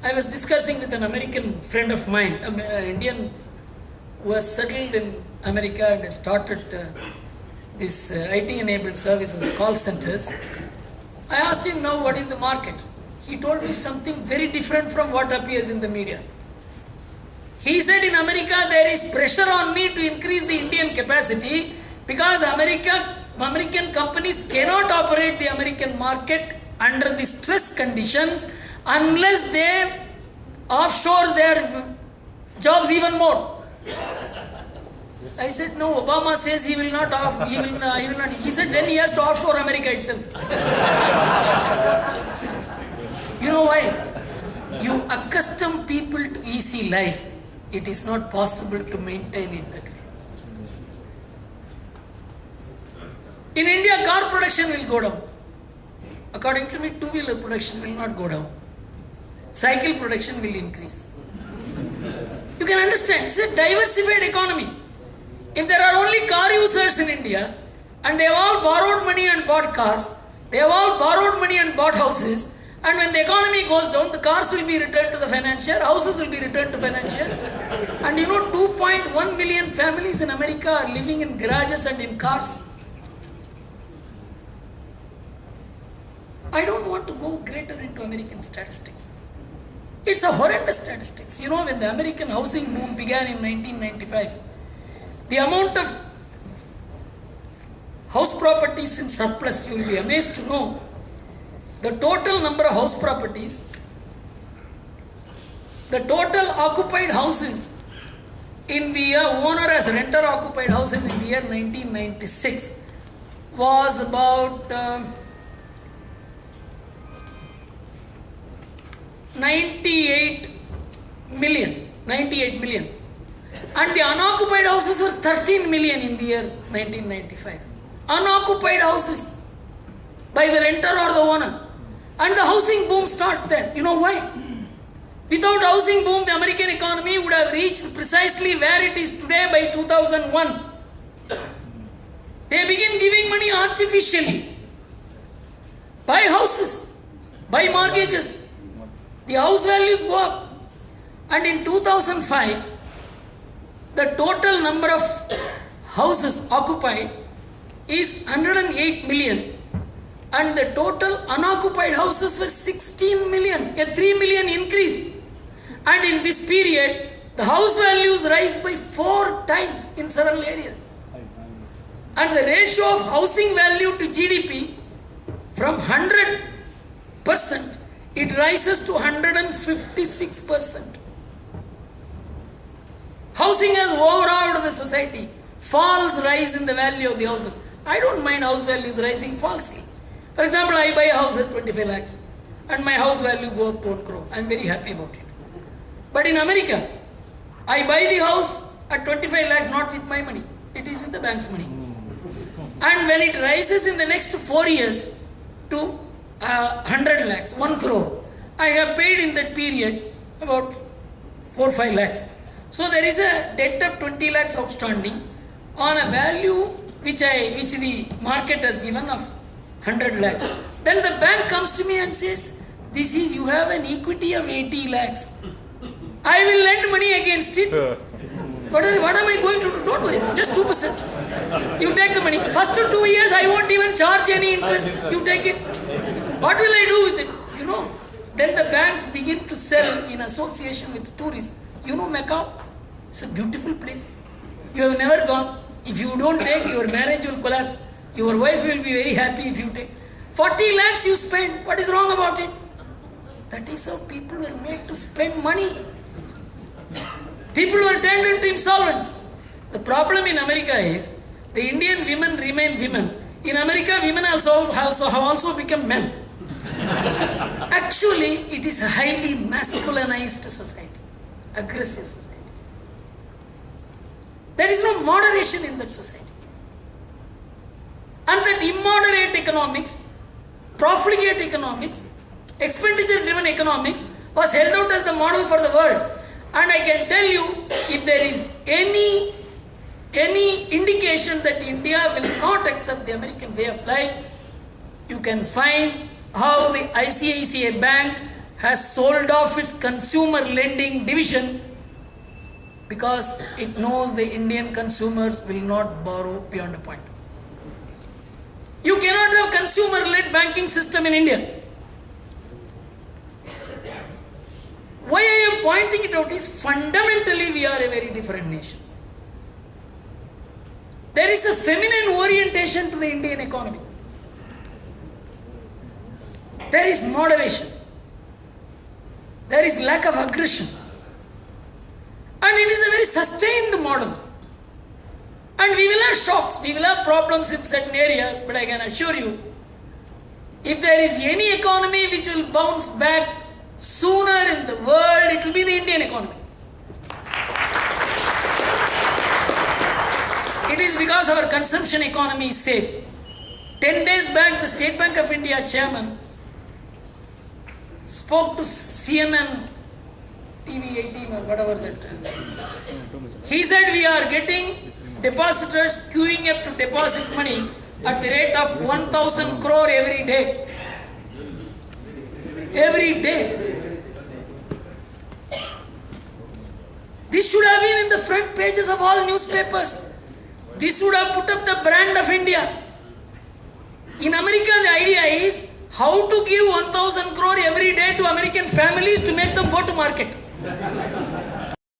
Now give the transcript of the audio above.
I was discussing with an American friend of mine, an Indian who has settled in America and has started this IT-enabled services, call centers. I asked him now what is the market. He told me something very different from what appears in the media. He said in America there is pressure on me to increase the Indian capacity because American companies cannot operate the American market under the stress conditions unless they offshore their jobs even more. I said, no, Obama says he will not he will not. He said then he has to offshore America itself. You know why? You accustom people to easy life. It is not possible to maintain it that way. In India, car production will go down. According to me, two-wheeler production will not go down. Cycle production will increase. You can understand, it's a diversified economy. If there are only car users in India, and they have all borrowed money and bought cars, they have all borrowed money and bought houses, and when the economy goes down, the cars will be returned to the financier, houses will be returned to financiers. And you know, 2.1 million families in America are living in garages and in cars. I don't want to go greater into American statistics. It's a horrendous statistics. You know, when the American housing boom began in 1995, the amount of house properties in surplus, you will be amazed to know, the total number of house properties, the total occupied houses in the owner as renter occupied houses in the year 1996 was about 98 million. And the unoccupied houses were 13 million in the year 1995. Unoccupied houses by the renter or the owner. And the housing boom starts there. You know why? Without housing boom, the American economy would have reached precisely where it is today by 2001. They begin giving money artificially. Buy houses, buy mortgages. The house values go up. And in 2005, the total number of houses occupied is 108 million. And the total unoccupied houses were 16 million, a 3 million increase. And in this period, the house values rise by 4 times in several areas. And the ratio of housing value to GDP from 100%, it rises to 156%. Housing has overawed the society. Falls rise in the value of the houses. I don't mind house values rising falsely. For example, I buy a house at 25 lakhs and my house value go up to 1 crore. I am very happy about it. But in America, I buy the house at 25 lakhs not with my money. It is with the bank's money. And when it rises in the next 4 years to 100 lakhs, 1 crore, I have paid in that period about 4 or 5 lakhs. So there is a debt of 20 lakhs outstanding on a value which the market has given of 100 lakhs. Then the bank comes to me and says, you have an equity of 80 lakhs. I will lend money against it. What am I going to do? Don't worry, just 2%. You take the money. First 2 years, I won't even charge any interest. You take it. What will I do with it? You know. Then the banks begin to sell in association with tourists. You know Macau? It's a beautiful place. You have never gone. If you don't take, your marriage will collapse. Your wife will be very happy if you take. 40 lakhs you spend. What is wrong about it? That is how people were made to spend money. People were turned into insolvents. The problem in America is the Indian women remain women. In America, women have also become men. Actually, it is a highly masculinized society, aggressive society. There is no moderation in that society. And that immoderate economics, profligate economics, expenditure-driven economics was held out as the model for the world. And I can tell you, if there is any indication that India will not accept the American way of life, you can find how the ICICI Bank has sold off its consumer lending division because it knows the Indian consumers will not borrow beyond a point. You cannot have consumer-led banking system in India. Why I am pointing it out is fundamentally we are a very different nation. There is a feminine orientation to the Indian economy. There is moderation. There is lack of aggression. And it is a very sustained model. And we will have shocks, we will have problems in certain areas, but I can assure you, if there is any economy which will bounce back sooner in the world, it will be the Indian economy. It is because our consumption economy is safe. 10 days back, the State Bank of India chairman spoke to CNN TV 18 or whatever that. He said we are getting depositors queuing up to deposit money at the rate of 1,000 crore every day. Every day. This should have been in the front pages of all newspapers. This would have put up the brand of India. In America, the idea is how to give 1,000 crore every day to American families to make them go to market.